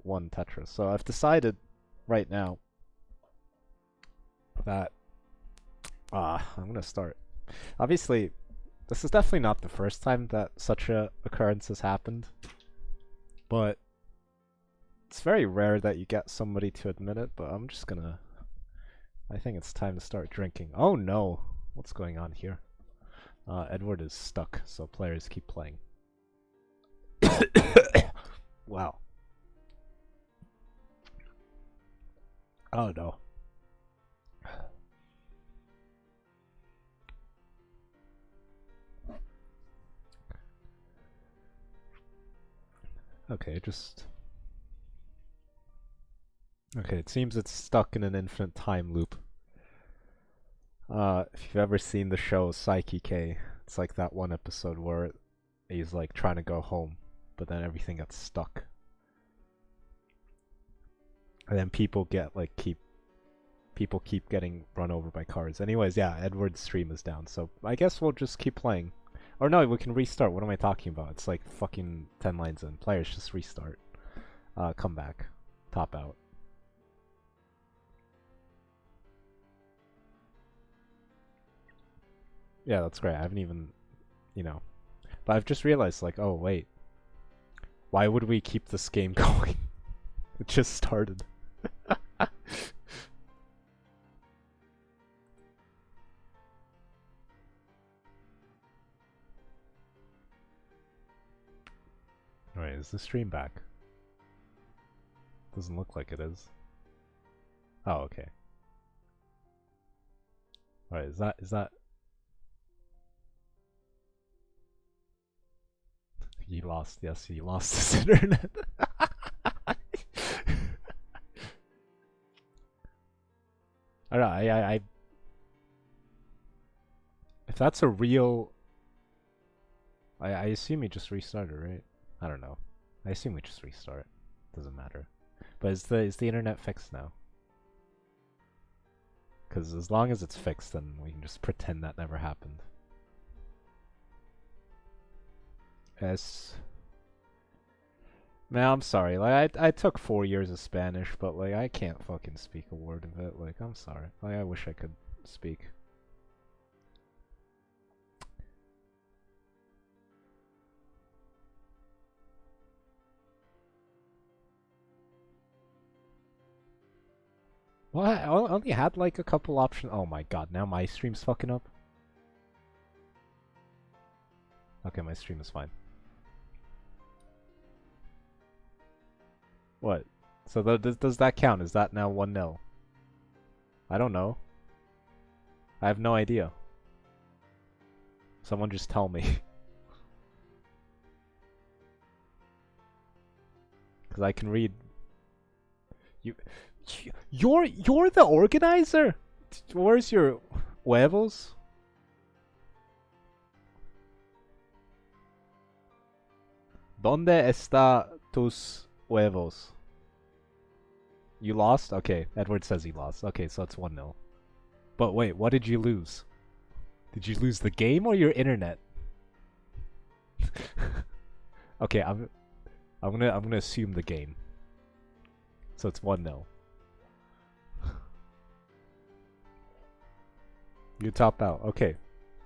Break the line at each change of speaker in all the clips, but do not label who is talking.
1 Tetris. So I've decided right now that I'm gonna start. Obviously, this is definitely not the first time that such a occurrence has happened, but it's very rare that you get somebody to admit it. But I'm just gonna. I think it's time to start drinking. Oh no, what's going on here? Edward is stuck, so players keep playing. Wow. Oh no. Okay, just... Okay, it seems it's stuck in an infinite time loop. If you've ever seen the show Psyche K, it's like that one episode where he's like trying to go home, but then everything gets stuck. And then people keep getting run over by cars. Anyways, yeah, Edward's stream is down, so I guess we'll just keep playing. Or no, we can restart. What am I talking about? It's like fucking 10 lines in. Players, just restart. Come back. Top out. Yeah, that's great. I haven't even, but I've just realized, like, oh wait, why would we keep this game going? It just started. Alright, is the stream back? Doesn't look like it is. Oh, okay. Alright, is that... He lost, yes, he lost his internet. I don't know, I... If that's a real... I assume he just restarted, right? I don't know. I assume we just restart. Doesn't matter. But is the internet fixed now? Because as long as it's fixed, then we can just pretend that never happened. Yes. Man, I'm sorry. Like I took 4 years of Spanish, but like I can't fucking speak a word of it. Like I'm sorry. Like I wish I could speak. Well, I only had like a couple options. Oh my god, now my stream's fucking up. Okay, my stream is fine. What? So does that count? Is that now 1-0? I don't know. I have no idea. Someone just tell me. Because I can read. You're the organizer? Where's your huevos? ¿Dónde está tus huevos? You lost? Okay, Edward says he lost. Okay, so it's 1-0. But wait, what did you lose? Did you lose the game or your internet? Okay, I'm gonna assume the game. So it's 1-0. You top out. Okay.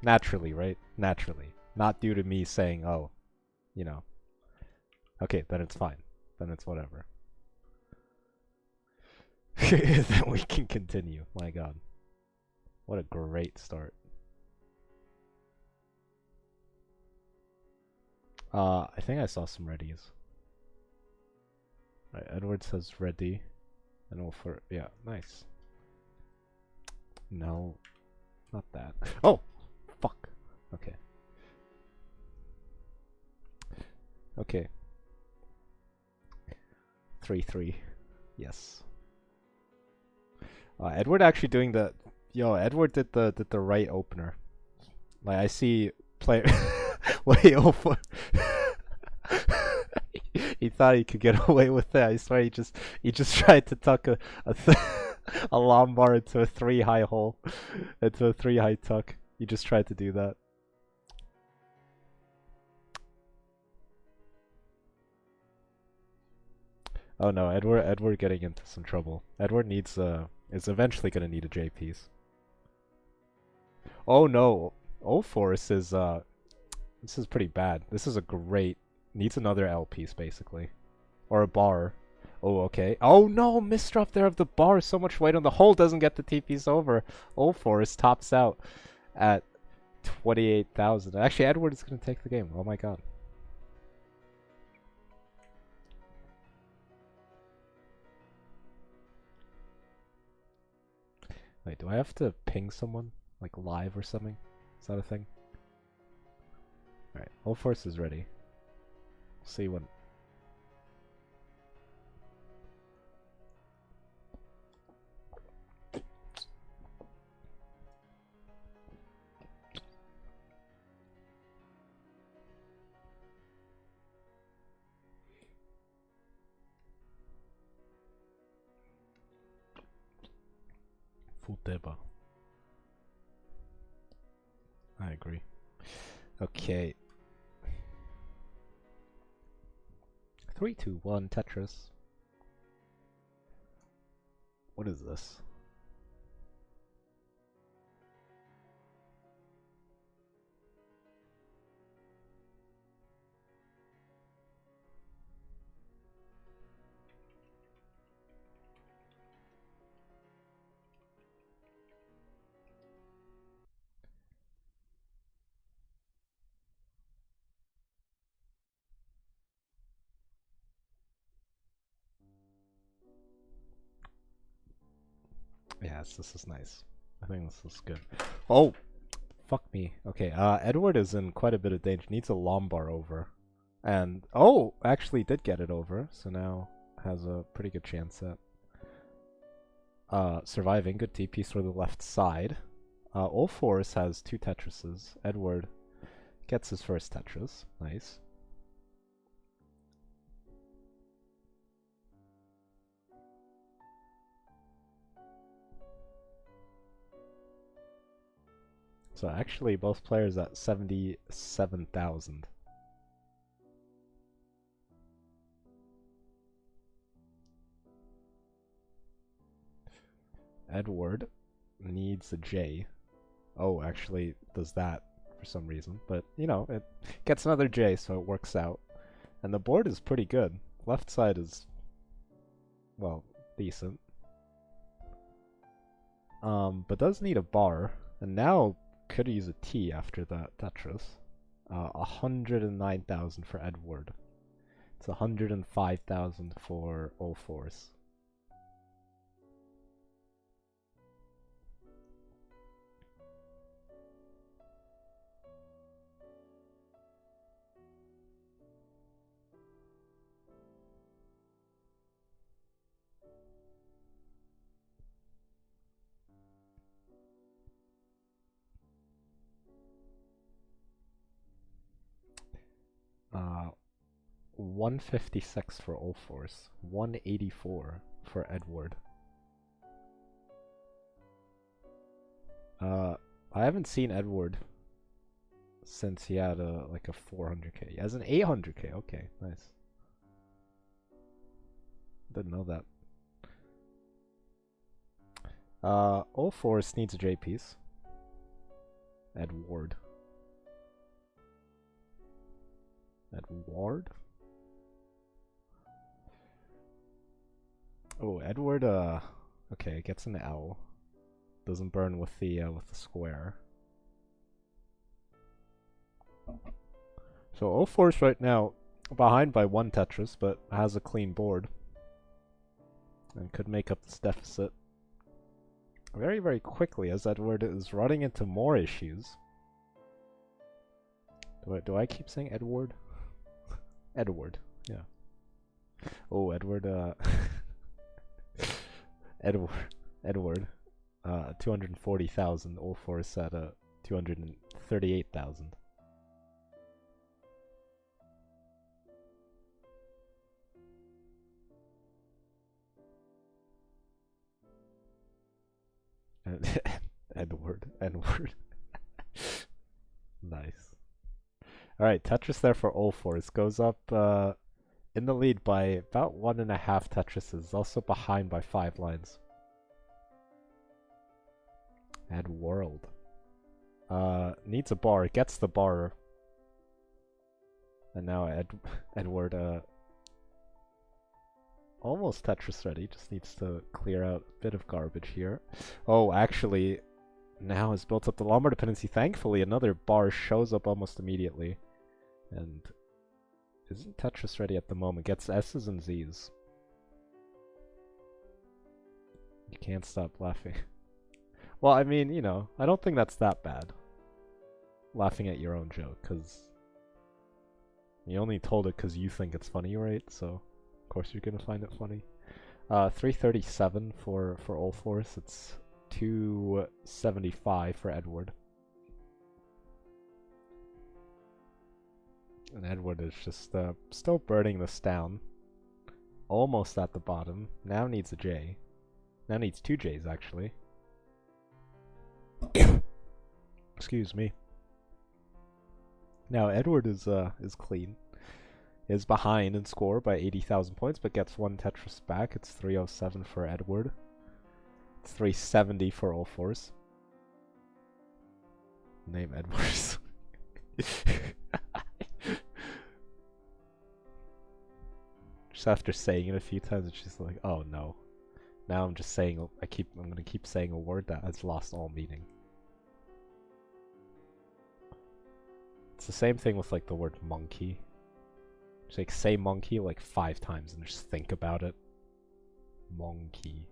Naturally, right? Naturally. Not due to me saying, oh, Okay, then it's fine. Then it's whatever. Then we can continue. My god. What a great start. I think I saw some readies. Right, Edward says ready. And Ulforce, yeah, nice. No. Not that. Oh! Fuck. Okay. Okay. 3-3. Yes. Edward actually doing the... Yo, Edward did the right opener. Like, I see player... Wait, Ulforce... He thought he could get away with it. I swear he just tried to tuck a Lombard into a 3 high hole. Into a 3 high tuck. He just tried to do that. Oh no, Edward getting into some trouble. Edward needs is eventually gonna need a J piece. Oh no, Ulforce is this is pretty bad. This is a great needs another L piece basically. Or a bar. Oh okay. Oh no, misdrop there of the bar, so much weight on the hole, doesn't get the T piece over. Ulforce tops out at 28,000. Actually Edward is gonna take the game. Oh my god. Wait, do I have to ping someone? Like live or something? Is that a thing? Alright, Ulforce is ready. See when. Futeba. I agree. Okay. 3, 2, 1, Tetris. What is this? Yes, this is nice. I think this is good. Oh! Fuck me. Okay, Edward is in quite a bit of danger. Needs a Lombard over. And, oh! Actually did get it over, so now has a pretty good chance at surviving. Good T piece for the left side. Ulforce has 2 Tetrises. Edward gets his first Tetris. Nice. So actually both players at 77,000. Edward needs a J. Oh, actually does that for some reason. But, you know, it gets another J, so it works out. And the board is pretty good. Left side is, well, decent. But does need a bar. And now could use a T after that Tetris. 109,000 for Edward. It's 105,000 for Ulforce. Uh, 156 for Ulforce, 184 for Edward. I haven't seen Edward since he had like a 400k. He has an 800k. Okay, nice. Didn't know that. Ulforce needs a J piece. Edward. Edward? Oh, Edward, okay, gets an L. Doesn't burn with the square. So Ulforce right now, behind by 1 Tetris, but has a clean board. And could make up this deficit very, very quickly, as Edward is running into more issues. Do I keep saying Edward? Edward, yeah. Oh, Edward, Edward, 240,000. Ulforce at 238,000. Edward. Nice. Alright, Tetris there for Ulforce. Goes up in the lead by about 1.5 Tetrises, also behind by 5 lines. Add world. Needs a bar, gets the bar. And now Edward, almost Tetris ready, just needs to clear out a bit of garbage here. Oh, actually, now has built up the Lombard dependency. Thankfully, another bar shows up almost immediately. And isn't Tetris ready at the moment. Gets S's and Z's. You can't stop laughing. Well, I mean, you know, I don't think that's that bad. Laughing at your own joke, because you only told it because you think it's funny, right? So, of course you're gonna find it funny. 337 for Ulforce. It's 275 for Edward. And Edward is just still burning this down. Almost at the bottom. Now needs a J. Now needs 2 J's, actually. Excuse me. Now Edward is clean. Is behind in score by 80,000 points, but gets 1 Tetris back. It's 307 for Edward. It's 370 for Ulforce. Name Edwards. Just after saying it a few times, it's just like, oh no. Now I'm just saying, I'm gonna keep saying a word that has lost all meaning. It's the same thing with like the word monkey. Just like say monkey like 5 times and just think about it. Monkey.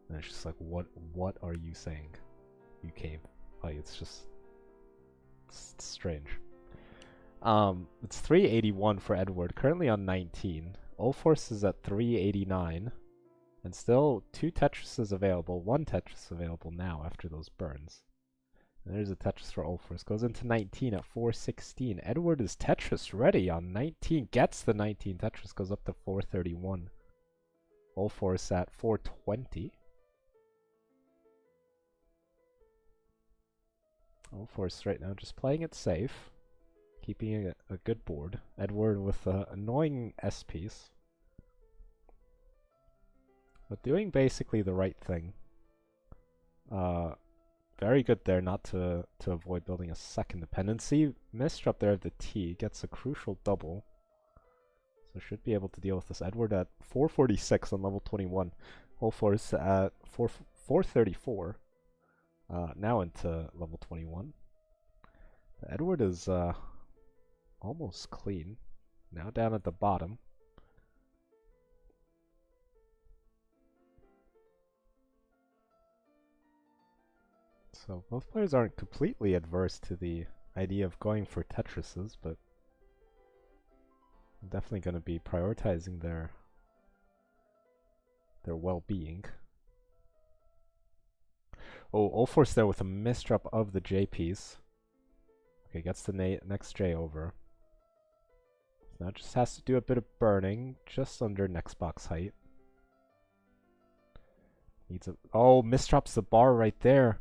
And it's just like, what are you saying? You came. Like it's just it's strange. It's 381 for Edward, currently on 19. Ulforce is at 389. And still 2 Tetrises available, 1 Tetris available now after those burns. And there's a Tetris for Ulforce. Goes into 19 at 416. Edward is Tetris ready on 19. Gets the 19 Tetris. Goes up to 431. Ulforce at 420. Ulforce right now just playing it safe. Keeping a good board. Edward with an annoying S piece. But doing basically the right thing. Very good there not to avoid building a second dependency. Misdrop there of the T. Gets a crucial double. So should be able to deal with this. Edward at 446 on level 21. Ulforce at 434. Now into level 21. Edward is almost clean. Now down at the bottom. So both players aren't completely adverse to the idea of going for Tetrises, but I'm definitely going to be prioritizing their well-being. Oh, Ulforce there with a misdrop of the J piece. Okay, gets the next J over. So now just has to do a bit of burning, just under next box height. Needs a misdrops the bar right there.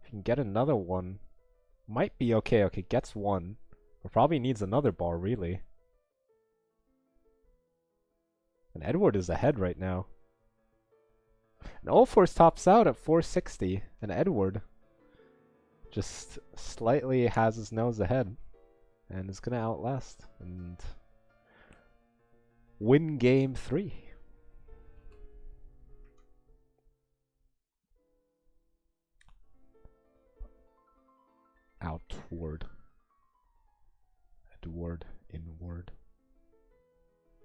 Can get another one. Might be okay. Okay, gets 1. But probably needs another bar, really. And Edward is ahead right now. And Ulforce tops out at 460. And Edward just slightly has his nose ahead. And is going to outlast. And win game 3. Outward. Edward. Inward.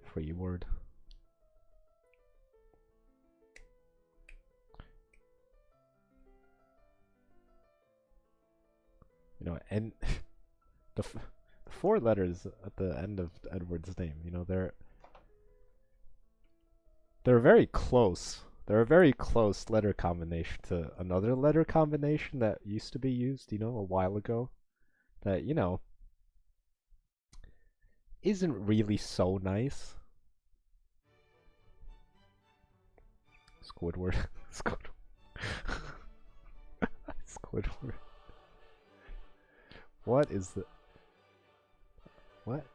Freeward. You know, and the 4 letters at the end of Edward's name, you know, they're very close. They're a very close letter combination to another letter combination that used to be used, you know, a while ago. That, you know, isn't really so nice. Squidward. Squidward. What is the... What?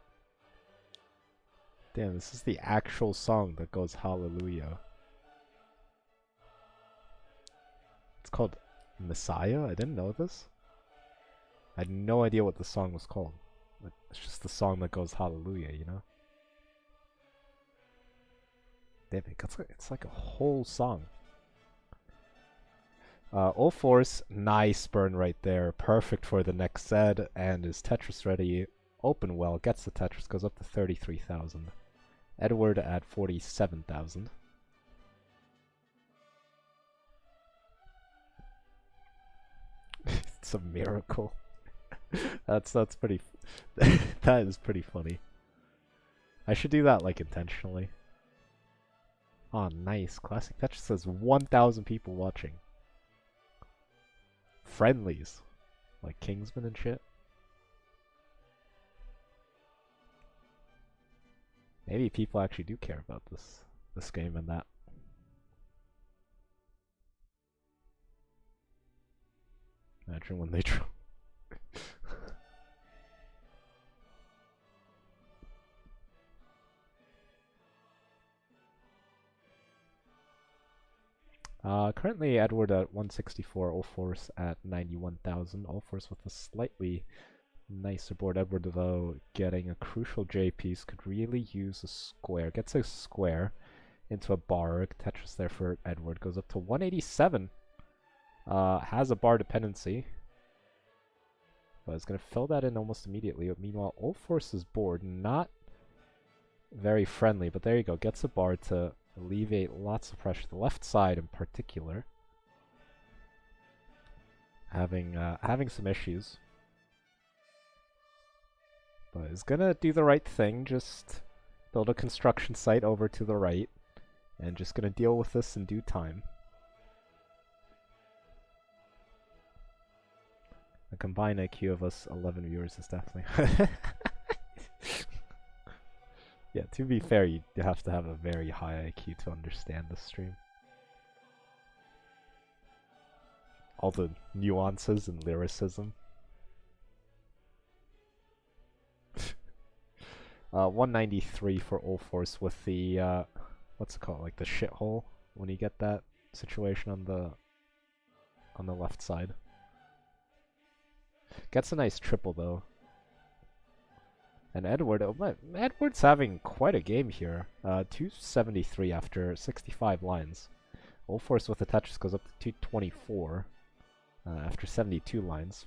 Damn, this is the actual song that goes Hallelujah. It's called Messiah? I didn't know this. I had no idea what the song was called. It's just the song that goes Hallelujah, you know? Damn, it's like a whole song. Ulforce, nice burn right there. Perfect for the next Zed, and is Tetris ready. Open well, gets the Tetris, goes up to 33,000. Edward at 47,000. It's a miracle. that's pretty. That is pretty funny. I should do that like intentionally. Oh, nice. Classic Tetris says 1,000 people watching. Friendlies, like Kingsman and shit. Maybe people actually do care about this game and that. Imagine when they draw. Currently Edward at 164, Ulforce at 91,000. Ulforce with a slightly nicer board. Edward, though, getting a crucial J piece, could really use a square. Gets a square into a bar. Tetris there for Edward. Goes up to 187. Has a bar dependency. But is going to fill that in almost immediately. Meanwhile, Ulforce's board, not very friendly. But there you go. Gets a bar to alleviate lots of pressure. The left side in particular. Having some issues. But is gonna do the right thing, just build a construction site over to the right, and just gonna deal with this in due time. A combined IQ of us 11 viewers is definitely... Yeah, to be fair, you have to have a very high IQ to understand this stream. All the nuances and lyricism. 193 for Ulforce with the, what's it called, like the shithole, when you get that situation on the left side. Gets a nice triple though. And Edward's having quite a game here. 273 after 65 lines. Ulforce with the Tetris goes up to 224 after 72 lines.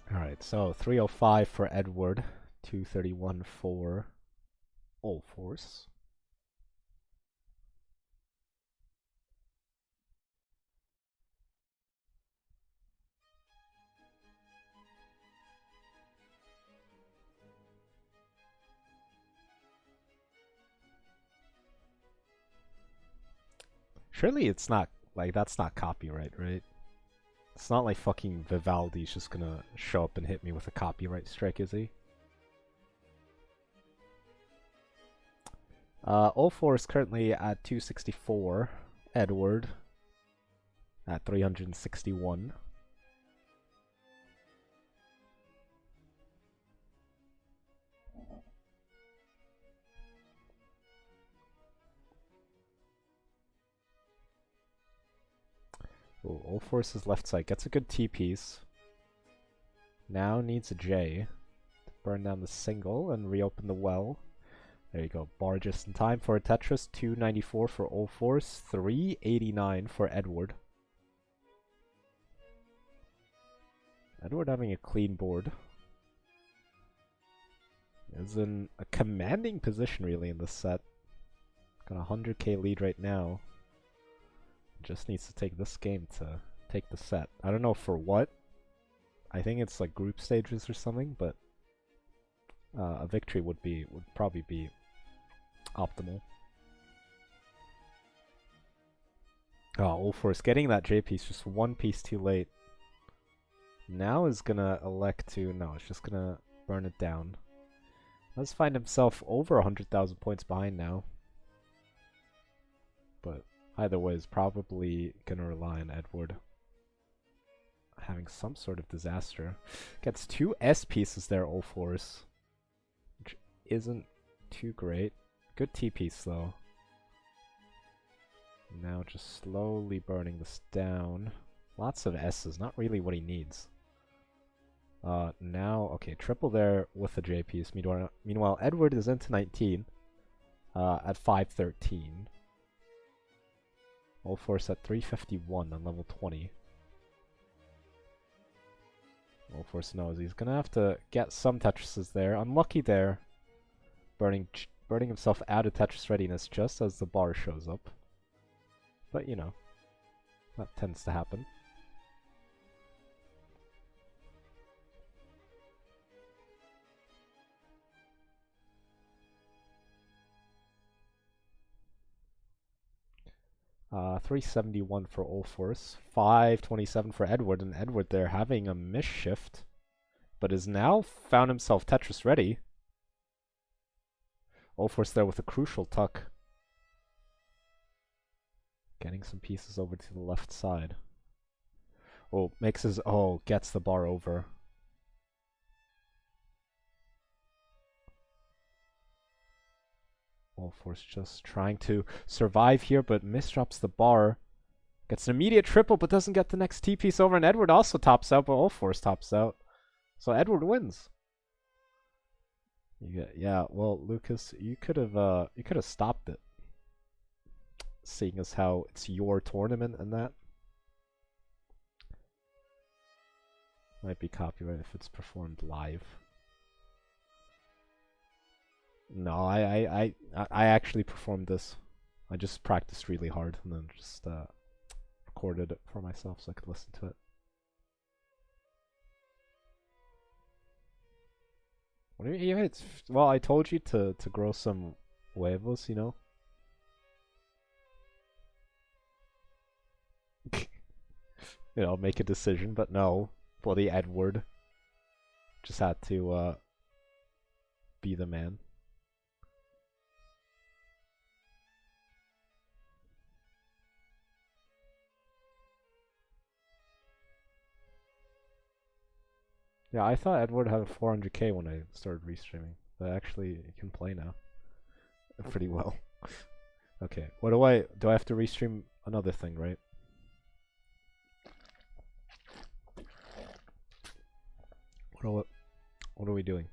Alright, so 305 for Edward, 231 for Ulforce. Surely it's not, like, that's not copyright, right? It's not like fucking Vivaldi's just gonna show up and hit me with a copyright strike, is he? Ulforce currently at 264. Edward at 361. Ulforce's left side gets a good T piece. Now needs a J to burn down the single and reopen the well. There you go. Bar just in time for a Tetris. 294 for Ulforce. 389 for Edward. Edward having a clean board. Is in a commanding position really in this set. Got a 100k lead right now. Just needs to take this game to take the set. I don't know for what. I think it's like group stages or something, but a victory would probably be optimal. Oh, Ulforce getting that J piece just one piece too late. Now is gonna elect to no, it's just gonna burn it down. Let's find himself over 100,000 points behind now. But either way, is probably gonna rely on Edward having some sort of disaster. Gets two S pieces there, Ulforce, which isn't too great. Good T piece though. Now just slowly burning this down. Lots of S's, not really what he needs. Now, okay, triple there with the J piece. Meanwhile, Edward is into 19 at 513. Ulforce at 351 on level 20. Ulforce knows he's gonna have to get some Tetrises there. Unlucky there. Burning himself out of Tetris readiness just as the bar shows up. But, you know, that tends to happen. Uh, 371 for Ulforce, 527 for Edward, and Edward there having a misshift, but has now found himself Tetris ready. Ulforce there with a crucial tuck. Getting some pieces over to the left side. Oh, gets the bar over. Ulforce just trying to survive here, but misdrops the bar. Gets an immediate triple, but doesn't get the next T piece over, and Edward also tops out, but Ulforce tops out. So Edward wins. Yeah, well, Lucas, you could have stopped it. Seeing as how it's your tournament and that. Might be copyright if it's performed live. No, I actually performed this. I just practiced really hard and then just recorded it for myself so I could listen to it. What do you mean? Well, I told you to grow some huevos, you know? You know, make a decision, but no. Bloody Edward just had to be the man. Yeah, I thought Edward had 400k when I started restreaming, but actually you can play now pretty well. Okay, do I have to restream another thing, right? What are we doing?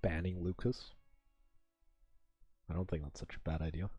Banning Lucas? I don't think that's such a bad idea.